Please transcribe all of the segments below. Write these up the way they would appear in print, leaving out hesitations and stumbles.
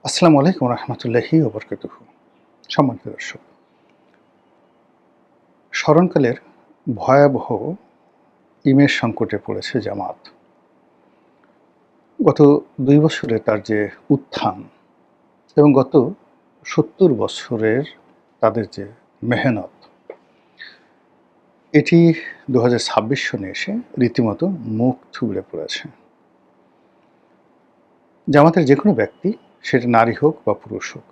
আসসালামু আলাইকুম রহমতুল্লাহি ওয়া বারাকাতুহু। সম্মানিত দর্শক, স্মরণকালের ভয়াবহ ইমেজ সংকটে পড়েছে জামাত। গত ২ বছরে তার যে উত্থান এবং গত ৭০ বছরের তাদের যে মেহনত, এটি ২০২৬ সনে এসে রীতিমতো মুখ থুবড়ে পড়েছে। জামাতের যেকোনো ব্যক্তি, সেটা নারী হোক বা পুরুষ হোক,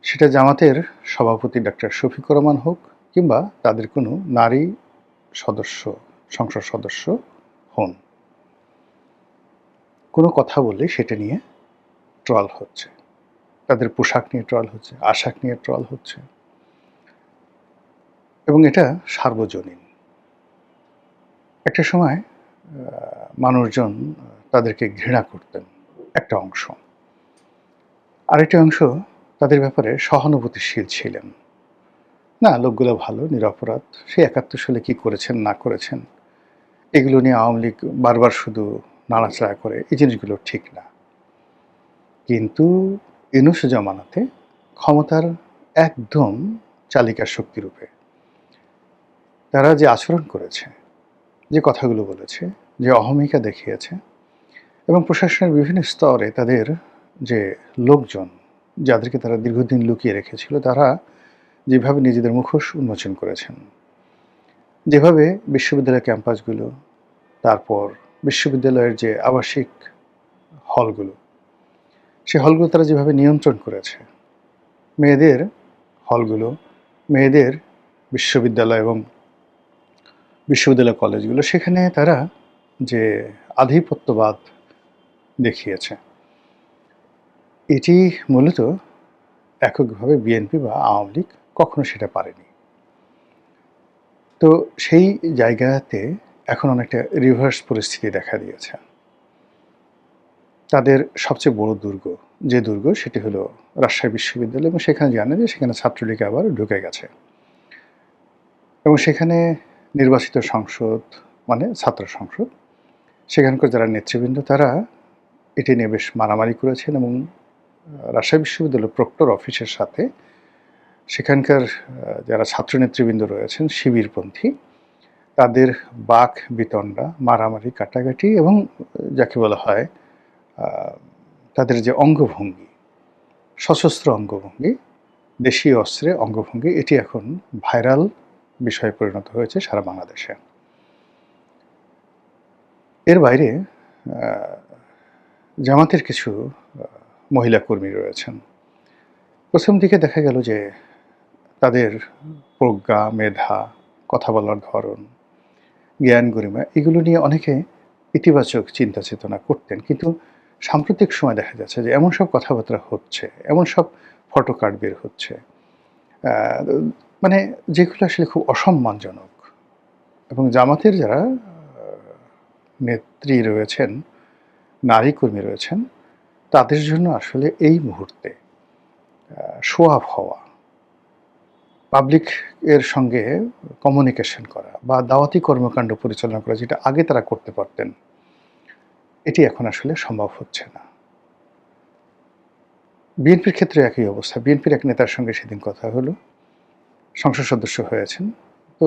সেটা জামাতের সভাপতি ডাক্তার শফিকুর রহমান হোক কিংবা তাদের কোনো নারী সদস্য, সংসদ সদস্য হন, কোনো কথা বললে সেটা নিয়ে ট্রল হচ্ছে। তাদের পোশাক নিয়ে ট্রল হচ্ছে, আশাক নিয়ে ট্রল হচ্ছে এবং এটা সার্বজনীন। একটা সময় মানুষজন তাদেরকে ঘৃণা করতেন একটা অংশ। আরেকটা অংশ তাদের ব্যাপারে সহানুভূতিশীল ছিলেন। না, লোকগুলো ভালো, নিরপরাধ। সেই ৭১ সালে কী করেছেন না করেছেন, এগুলো নিয়ে আওয়ামী লীগ বারবার শুধু নাড়াচাড়া করে, এই জিনিসগুলো ঠিক না। কিন্তু ইউনূস জামানাতে ক্ষমতার একদম চালিকা শক্তিরূপে তারা যে আচরণ করেছে, যে কথাগুলো বলেছে, যে অহমিকা দেখিয়েছে এবং প্রশাসনের বিভিন্ন স্তরে তাদের যে লোকজন, যাদেরকে তারা দীর্ঘদিন লুকিয়ে রেখেছিল, তারা যেভাবে নিজেদের মুখোশ উন্মোচন করেছেন, যেভাবে বিশ্ববিদ্যালয় ক্যাম্পাসগুলো, তারপর বিশ্ববিদ্যালয়ের যে আবাসিক হলগুলো, সে হলগুলো তারা যেভাবে নিয়ন্ত্রণ করেছে, মেয়েদের হলগুলো, মেয়েদের বিশ্ববিদ্যালয় এবং বিশ্ববিদ্যালয় কলেজগুলো, সেখানে তারা যে আধিপত্যবাদ দেখিয়েছে, এটি মূলত এককভাবে বিএনপি বা আওয়ামী লীগ কখনো সেটা পারেনি। তো সেই জায়গাতে এখন অনেকটা রিভার্স পরিস্থিতি দেখা দিয়েছে। তাদের সবচেয়ে বড় দুর্গ, যে দুর্গ, সেটি হলো রাজশাহী বিশ্ববিদ্যালয় এবং সেখানে জানে যে সেখানে ছাত্রলীগ আবার ঢুকে গেছে এবং সেখানে নির্বাচিত সংসদ মানে ছাত্র সংসদ, সেখানকার যারা নেতৃবৃন্দ, তারা এটি নিয়ে বেশ মারামারি করেছেন এবং রাজশাহী বিশ্ববিদ্যালয়ের প্রক্টর অফিসের সাথে সেখানকার যারা ছাত্র নেতৃবৃন্দ রয়েছেন শিবিরপন্থী, তাদের বাক বিতণ্ডা, মারামারি, কাটাকাটি এবং যাকে বলা হয় তাদের যে অঙ্গভঙ্গি, সশস্ত্র অঙ্গভঙ্গি, দেশীয় অস্ত্রে অঙ্গভঙ্গি, এটি এখন ভাইরাল বিষয়ে পরিণত হয়েছে সারা বাংলাদেশে। এর বাইরে জামাতের কিছু মহিলা কর্মী রয়েছেন। প্রথম দিকে দেখা গেল যে তাদের প্রজ্ঞা, মেধা, কথা বলার ধরন, জ্ঞান গরিমা, এগুলো নিয়ে অনেকে ইতিবাচক চিন্তা চেতনা করতেন। কিন্তু সাম্প্রতিক সময় দেখা যাচ্ছে যে এমন সব কথাবার্তা হচ্ছে, এমন সব ফটো কার্ড বের হচ্ছে, মানে যেগুলো আসলে খুব অসম্মানজনক এবং জামাতের যারা নেত্রী রয়েছেন, নারী কর্মী রয়েছেন, তাদের জন্য আসলে এই মুহূর্তে শো অফ হওয়া, পাবলিক এর সঙ্গে কমিউনিকেশন করা বা দাওয়াতি কর্মকাণ্ড পরিচালনা করা, যেটা আগে তারা করতে পারতেন, এটি এখন আসলে সম্ভব হচ্ছে না। বিএনপির ক্ষেত্রে একই অবস্থা। বিএনপির এক নেতার সঙ্গে সেদিন কথা হলো, সংসদ সদস্য হয়েছেন। তো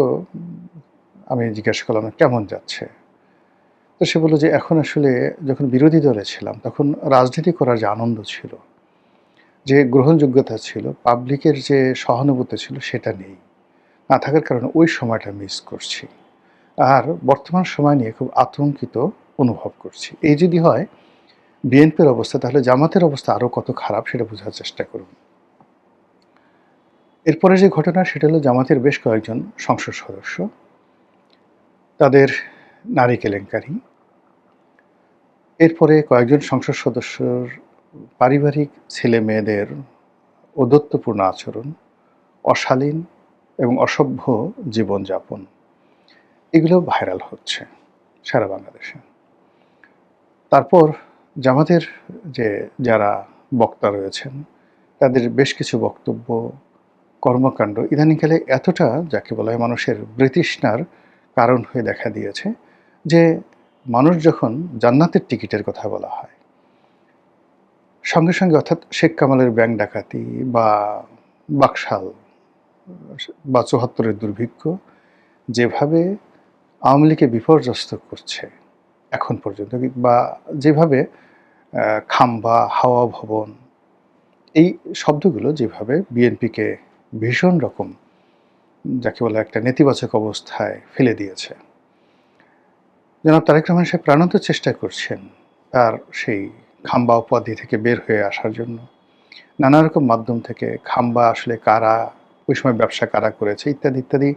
আমি জিজ্ঞাসা করলাম, কেমন যাচ্ছে? তো সে বলল যে এখন আসলে যখন বিরোধী দলে ছিলাম তখন রাজনীতি করার যে আনন্দ ছিল, যে গ্রহণযোগ্যতা ছিল, পাবলিকের যে সহানুভূতি ছিল, সেটা নেই। না থাকার কারণে ওই সময়টা মিস করছি। আর বর্তমান সময় নিয়ে খুব আতঙ্কিত অনুভব করছি। এই যদি হয় বিএনপির অবস্থা, তাহলে জামাতের অবস্থা আরও কত খারাপ সেটা বোঝার চেষ্টা করুন। এরপরে যে ঘটনা, সেটা হলো জামাতের বেশ কয়েকজন সংসদ সদস্য, তাদের নারী কেলেঙ্কারি। এরপরে কয়েকজন সংসদ সদস্যর পারিবারিক ছেলে মেয়েদের ঔদ্ধত্যপূর্ণ আচরণ, অশালীন এবং অসভ্য জীবনযাপন, এগুলো ভাইরাল হচ্ছে সারা বাংলাদেশে। তারপর জামাতের যে যারা বক্তা রয়েছেন, তাদের বেশ কিছু বক্তব্য, কর্মকাণ্ড ইদানিংকালে এতটা, যাকে বলা হয়, মানুষের বৃতৃষ্ণার কারণ হয়ে দেখা দিয়েছে যে মানুষ যখন জান্নাতের টিকিটের কথা বলা হয়, সঙ্গে সঙ্গে অর্থাৎ শেখ কামালের ব্যাংক ডাকাতি বা বাকশাল বা ৭৪-এর দুর্ভিক্ষ যেভাবে আওয়ামী লীগকে বিপর্যস্ত করছে এখন পর্যন্ত, বা যেভাবে খাম্বা, হাওয়া ভবন এই শব্দগুলো যেভাবে বিএনপিকে ভীষণ রকম যাকে বলে একটা নেতিবাচক অবস্থায় ফেলে দিয়েছে। জনাব তারেক রহমান সাহেব প্রাণান্ত চেষ্টা করছেন তার সেই খাম্বা উপাধি থেকে বের হয়ে আসার জন্য। নানা রকম মাধ্যম থেকে খাম্বা আসলে কারা, ওই সময় ব্যবসা কারা করেছে ইত্যাদি ইত্যাদি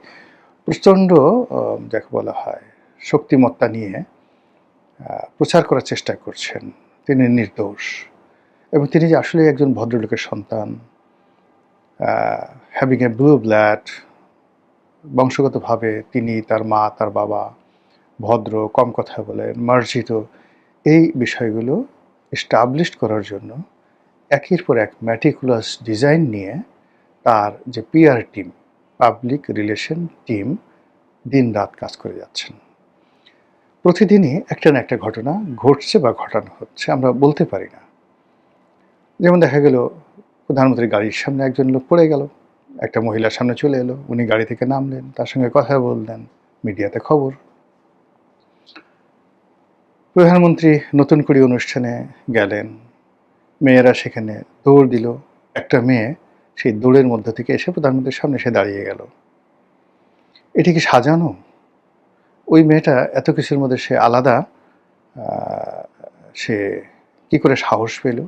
প্রচণ্ড যাকে বলা হয় শক্তিমত্তা নিয়ে প্রচার করার চেষ্টা করছেন তিনি নির্দোষ এবং তিনি যে আসলে একজন ভদ্রলোকের সন্তান, হ্যাভিং এ ব্লু ব্লাড, বংশগতভাবে তিনি, তার মা, তার বাবা ভদ্র, কম কথা বলেন, মার্জিত, এই বিষয়গুলো এস্টাবলিশড করার জন্য একের পর এক ম্যাটিকুলাস ডিজাইন নিয়ে তার যে PR team, public relation team দিন রাত কাজ করে যাচ্ছেন। প্রতিদিনই একটা না একটা ঘটনা ঘটছে বা ঘটানো হচ্ছে, আমরা বলতে পারি না। যেমন দেখা গেল প্রধানমন্ত্রীর গাড়ির সামনে একজন লোক পড়ে গেল, একটা মহিলার সামনে চলে এলো, উনি গাড়ি থেকে নামলেন, তার সঙ্গে কথা বললেন, মিডিয়াতে খবর। প্রধানমন্ত্রী নতুন করে অনুষ্ঠানে গেলেন, মেয়েরা সেখানে দৌড় দিল, একটা মেয়ে সেই দৌড়ের মধ্য থেকে এসে প্রধানমন্ত্রীর সামনে এসে দাঁড়িয়ে গেল। এটি কি সাজানো? ওই মেয়েটা এত কিছুর মধ্যে সে আলাদা, সে কি করে সাহস পেল?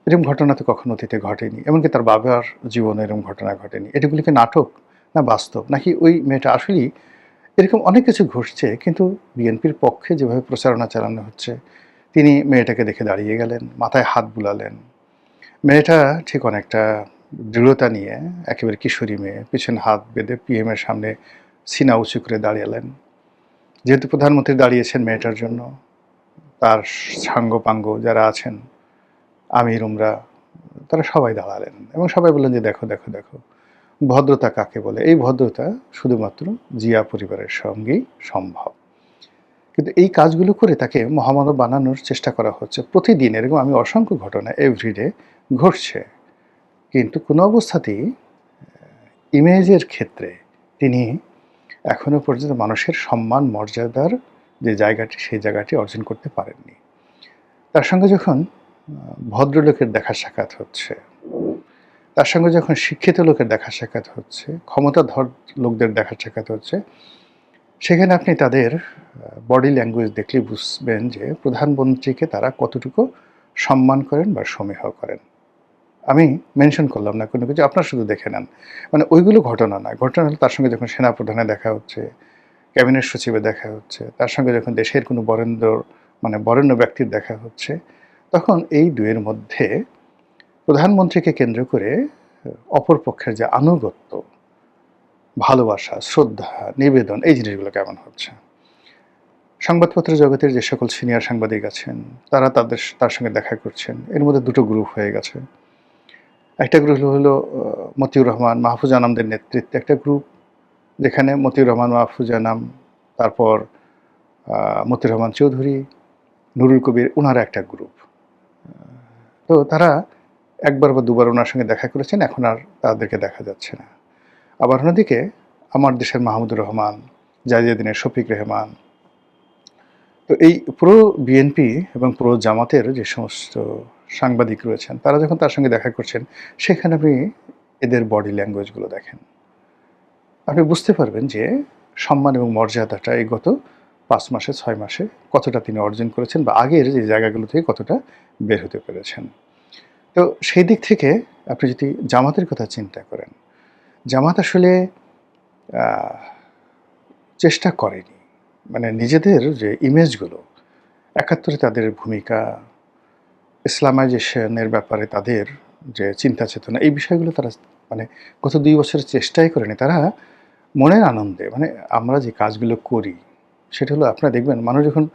এরকম ঘটনা তো কখনো অতীতে ঘটেনি, এমনকি তার বাবার জীবনে এরকম ঘটনা ঘটেনি। এটিগুলি কি নাটক না বাস্তব, নাকি ওই মেয়েটা আসলেই? এরকম অনেক কিছু ঘটছে, কিন্তু বিএনপির পক্ষে যেভাবে প্রচারণা চালানো হচ্ছে, তিনি মেয়েটাকে দেখে দাঁড়িয়ে গেলেন, মাথায় হাত বুলালেন। মেয়েটা ঠিক অনেকটা দৃঢ়তা নিয়ে, একেবারে কিশোরী মেয়ে, পিছনে হাত বেঁধে পিএমের সামনে সিনা উঁচু করে দাঁড়িয়েলেন। যেহেতু প্রধানমন্ত্রী দাঁড়িয়েছেন মেয়েটার জন্য, তার সাঙ্গপাঙ্গ যারা আছেন, আমির উমরা, তারা সবাই দাঁড়ালেন এবং সবাই বললেন যে দেখো দেখো দেখো ভদ্রতা কাকে বলে। এই ভদ্রতা শুধুমাত্র জিয়া পরিবারের সঙ্গেই সম্ভব। কিন্তু এই কাজগুলো করে তাকে মহামানব বানানোর চেষ্টা করা হচ্ছে প্রতিদিন। এরকম আমি অসংখ্য ঘটনা এভরিডে ঘটছে, কিন্তু কোনো অবস্থাতেই ইমেজের ক্ষেত্রে তিনি এখনো পর্যন্ত মানুষের সম্মান মর্যাদার যে জায়গাটি, সেই জায়গাটি অর্জন করতে পারেননি। তার সঙ্গে যখন ভদ্রলোকের দেখা সাক্ষাৎ হচ্ছে, তার সঙ্গে যখন শিক্ষিত লোকের দেখা সাক্ষাৎ হচ্ছে, ক্ষমতাধর লোকদের দেখা সাক্ষাৎ হচ্ছে, সেখানে আপনি তাদের বডি ল্যাঙ্গুয়েজ দেখলে বুঝবেন যে প্রধানমন্ত্রীকে তারা কতটুকু সম্মান করেন বা সমীহ করেন। আমি মেনশন করলাম না কোনো কিছু, আপনারা শুধু দেখে নেন। মানে ওইগুলো ঘটনা নয়, ঘটনা হলো তার সঙ্গে যখন সেনাপ্রধানে দেখা হচ্ছে, ক্যাবিনেট সচিবে দেখা হচ্ছে, তার সঙ্গে যখন দেশের কোনো বরেণ্য ব্যক্তির দেখা হচ্ছে, তখন এই দুয়ের মধ্যে প্রধানমন্ত্রীকে কেন্দ্র করে অপর পক্ষের যে আনুগত্য, ভালোবাসা, শ্রদ্ধা, নিবেদন, এই জিনিসগুলো কেমন হচ্ছে। সংবাদপত্র জগতের যে সকল সিনিয়র সাংবাদিক আছেন, তারা তার সঙ্গে দেখা করছেন। এর মধ্যে দুটো গ্রুপ হয়ে গেছে। একটা গ্রুপ হলো মতিউর রহমান, মাহফুজ আনামদের নেতৃত্বে একটা গ্রুপ, যেখানে মতিউর রহমান, মাহফুজ আনাম, তারপর মতিউর রহমান চৌধুরী, নুরুল কবির, ওনারা একটা গ্রুপ। তো তারা একবার বা দুবার ওনার সঙ্গে দেখা করেছেন, এখন আর তাদেরকে দেখা যাচ্ছে না। আবার অন্যদিকে আমার দেশের মাহমুদুর রহমান, জাহিদুদ্দিনের শফিক রেহমান, তো এই পুরো বিএনপি এবং পুরো জামাতের যে সমস্ত সাংবাদিক রয়েছেন, তারা যখন তার সঙ্গে দেখা করছেন, সেখানে আপনি এদের বডি ল্যাঙ্গুয়েজগুলো দেখেন, আপনি বুঝতে পারবেন যে সম্মান এবং মর্যাদাটা এই গত 5 মাসে 6 মাসে কতটা তিনি অর্জন করেছেন, বা আগের যে জায়গাগুলো থেকে কতটা বের হতে পেরেছেন। তো সেই দিক থেকে আপনি যদি জামাতের কথা চিন্তা করেন, জামাত আসলে চেষ্টা করেনি, মানে নিজেদের যে ইমেজগুলো, ৭১-এ তাদের ভূমিকা, ইসলামাইজেশনের ব্যাপারে তাদের যে চিন্তা চেতনা, এই বিষয়গুলো তারা মানে গত 2 বছরের চেষ্টাই করেনি। তারা মনের আনন্দে, মানে আমরা যে কাজগুলো করি, সেটা হলো আপনারা দেখবেন মানুষ যখন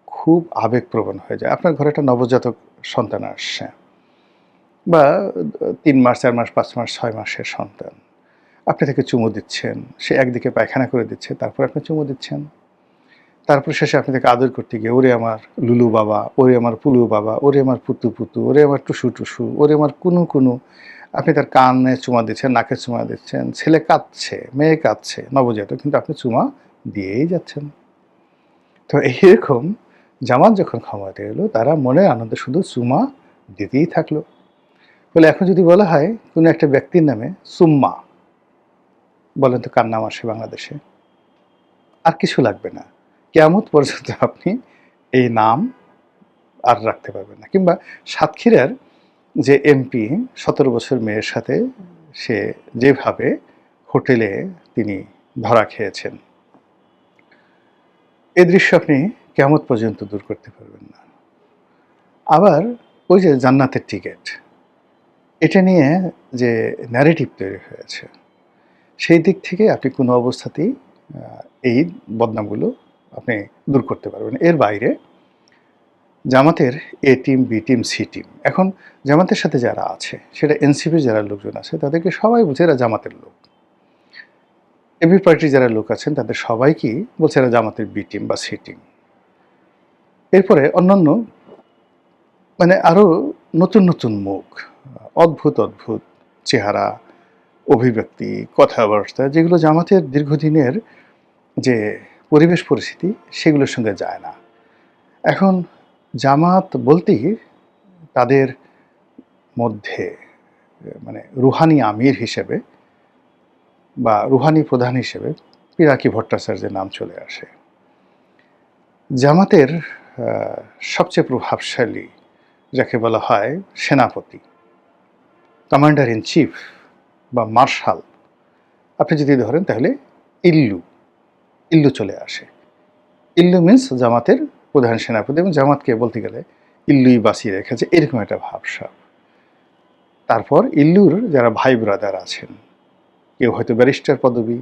খুব আবেগপ্রবণ হয়ে যায়, আপনার ঘরে একটা নবজাতক সন্তান আসছে, বা 3 মাস, 4 মাস, 5 মাস, 6 মাসের সন্তান, আপনি তাকে চুমু দিচ্ছেন, সে একদিকে পায়খানা করে দিচ্ছে, তারপর আপনি চুমু দিচ্ছেন। তারপর শেষে আপনি তাকে আদর করতে গিয়ে ওরে আমার লুলু বাবা, ওরে আমার পুলু বাবা, ওরে আমার পুতু পুতু, ওরে আমার টুসু টুসু, ওরে আমার কুনু কুনু। আপনি তার কানে চুমা দিচ্ছেন, নাকে চুমা দিচ্ছেন। ছেলে কাঁদছে, মেয়ে কাঁদছে, নবজাতক, কিন্তু আপনি চুমা দিয়েই যাচ্ছেন। তো এইরকম জামাত যখন ক্ষমতায় এলো তারা মনের আনন্দে শুধু চুমা দিতেই থাকলো। ফলে এখন যদি বলা হয় কোনো একটা ব্যক্তির নামে সুম্মা, বলেন তো কার নাম আসে বাংলাদেশে? আর কিছু লাগবে না। কিয়ামত পর্যন্ত আপনি এই নাম আর রাখতে পারবেন না। কিংবা সাতক্ষীরার যে এমপি ১৭ বছর মেয়ের সাথে সে যেভাবে হোটেলে তিনি ধরা খেয়েছেন, এ দৃশ্য আপনি কিয়ামত পর্যন্ত দূর করতে পারবেন না। আবার ওই যে জান্নাতের টিকেট, এটা নিয়ে যে ন্যারেটিভ তৈরি হয়েছে, সেই দিক থেকে আপনি কোনো অবস্থাতেই এই বদনামগুলো আপনি দূর করতে পারবেন না। এর বাইরে জামাতের A team, B team, C team. এখন জামাতের সাথে যারা আছে, সেটা এনসিপির যারা লোকজন আছে তাদেরকে সবাই বলছে এরা জামাতের লোক। এবি পার্টির যারা লোক আছেন তাদের সবাইকেই বলছে এরা জামাতের বি টিম বা সি টিম। এরপরে অন্যান্য মানে আরও নতুন নতুন মুখ, অদ্ভুত অদ্ভুত চেহারা, অভিব্যক্তি, কথাবার্তা, যেগুলো জামাতের দীর্ঘদিনের যে পরিবেশ পরিস্থিতি সেগুলোর সঙ্গে যায় না। এখন জামাত বলতেই তাদের মধ্যে মানে রুহানি আমির হিসেবে বা রুহানি প্রধান হিসেবে পিনাকি ভট্টাচার্যের নাম চলে আসে। জামাতের সবচেয়ে প্রভাবশালী যাকে বলা হয় সেনাপতি, কমান্ডার ইন চিফ বা মার্শাল, আপনি যদি ধরেন তাহলে ইল্লু ইল্লু চলে আসে। ইল্লু মিন্স জামাতের প্রধান সেনাপতি, এবং জামাতকে বলতে গেলে ইল্লুই বাঁচিয়ে রেখেছে, এরকম একটা ভাবসাব। তারপর ইল্লুর যারা ভাই ব্রাদার আছেন, কেউ হয়তো ব্যারিস্টার পদবি,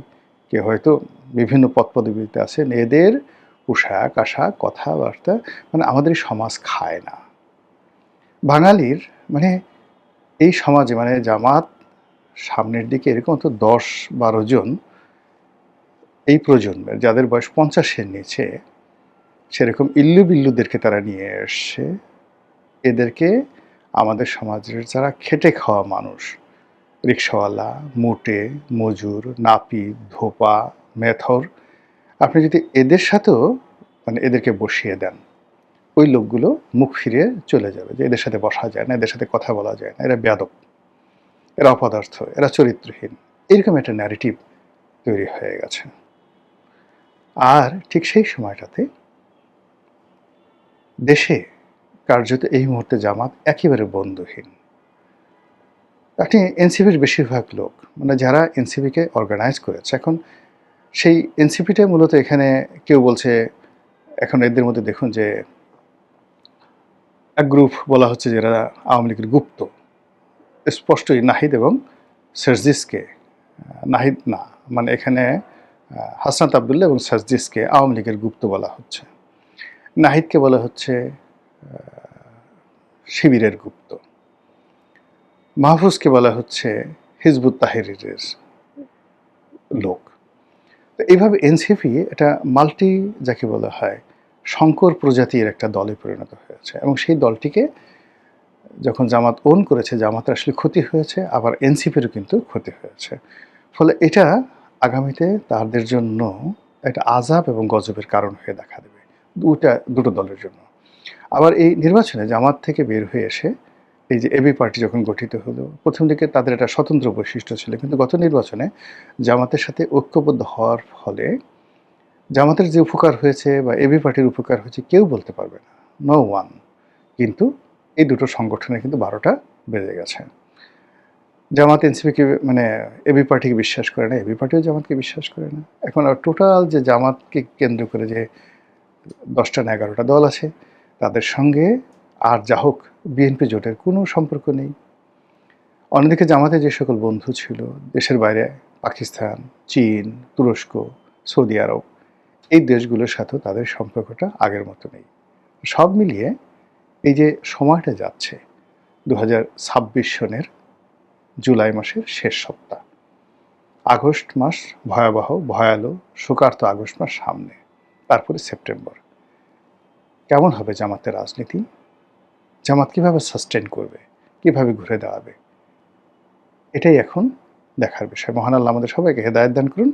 কেউ হয়তো বিভিন্ন পদ পদবিতে আছেন, এদের পোশাক আশাক কথাবার্তা মানে আমাদের সমাজ খায় না। বাঙালির মানে এই সমাজে মানে জামাত সামনের দিকে এরকম তো 10-12 জন এই প্রজন্মের যাদের বয়স 50-এর নিচে, সেরকম ইল্লু বিল্লুদেরকে তারা নিয়ে এসছে। এদেরকে আমাদের সমাজের যারা খেটে খাওয়া মানুষ, রিক্সাওয়ালা, মুটে, মজুর, নাপিত, ধোপা, মেথর, আপনি যদি এদের সাথেও মানে এদেরকে বসিয়ে দেন, ওই লোকগুলো মুখ ফিরিয়ে চলে যাবে যে এদের সাথে বসা যায় না, এদের সাথে কথা বলা যায় না, এরা বেয়াদব, এরা অপদার্থ, এরা চরিত্রহীন, এরকম একটা ন্যারেটিভ তৈরি হয়ে গেছে। আর ঠিক সেই সময়টাতে দেশে কার্যত এই মুহূর্তে জামাত একেবারে বন্ধুহীন। আপনি এনসিপির বেশিরভাগ লোক মানে যারা এনসিপিকে অর্গানাইজ করেছে, এখন সেই এনসিপিটাই মূলত এখানে কেউ বলছে, এখন এদের মধ্যে দেখুন যে এক গ্রুপ বলা হচ্ছে যারা আওয়ামী লীগের গুপ্ত, স্পষ্টই নাহিদ এবং সার্জিসকে, নাহিদ না মানে এখানে হাসনাত আবদুল্লাহ এবং সার্জিসকে আওয়ামী লীগের গুপ্ত বলা হচ্ছে, নাহিদকে বলা হচ্ছে শিবিরের গুপ্ত, মাহফুজকে বলা হচ্ছে হিজবুত তাহরিরের লোক। তো এইভাবে এনসিপি এটা মাল্টি যাকে বলা হয় শঙ্কর প্রজাতির একটা দলে পরিণত হয়েছে, এবং সেই দলটিকে যখন জামাত ওন করেছে, জামাতের আসলে ক্ষতি হয়েছে, আবার এনসিপিরও কিন্তু ক্ষতি হয়েছে। ফলে এটা আগামীতে তাদের জন্য একটা আযাব এবং গজবের কারণ হয়ে দেখা দেবে দুটো দলের জন্য। আবার এই নির্বাচনে জামাত থেকে বের হয়ে এসে এই যে এবি পার্টি যখন গঠিত হলো, প্রথম দিকে তাদের একটা স্বতন্ত্র বৈশিষ্ট্য ছিল, কিন্তু গত নির্বাচনে জামাতের সাথে ঐক্যবদ্ধ হওয়ার ফলে জামাতের যে উপকার হয়েছে বা এবি পার্টির উপকার হয়েছে কেউ বলতে পারবে না, নো ওয়ান। কিন্তু এই দুটো সংগঠনে কিন্তু 12টা বেজে গেছে। জামাত এনসিপিকে মানে এবি পার্টিকে বিশ্বাস করে না, এবি পার্টিও জামাতকে বিশ্বাস করে না। এখন আর টোটাল যে জামাতকে কেন্দ্র করে যে 10টা না 11টা দল আছে, তাদের সঙ্গে আর যা হোক বিএনপি জোটের কোনো সম্পর্ক নেই। অন্যদিকে জামাতে যে সকল বন্ধু ছিল দেশের বাইরে, পাকিস্তান, চীন, তুরস্ক, সৌদি আরব, এই দেশগুলোর সাথেও তাদের সম্পর্কটা আগের মতো নেই। সব মিলিয়ে এই যে সময়টা যাচ্ছে 2026 সনের জুলাই মাসের শেষ সপ্তাহ, আগস্ট মাস ভয়াবহ, ভয়ালো, শোকার্ত আগস্ট মাস সামনে। তারপরে সেপ্টেম্বর। কেমন হবে জামাতের রাজনীতি? জামাত কিভাবে সাস্টেন করবে? কিভাবে ঘুরে দাঁড়াবে? এটাই এখন দেখার বিষয়। মহান আল্লাহ আমাদের সবাইকে হেদায়েত দান করুন,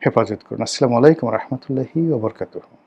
হেফাজত করুন। আসসালামু আলাইকুম ওয়া রাহমাতুল্লাহি ওয়া বারাকাতুহু।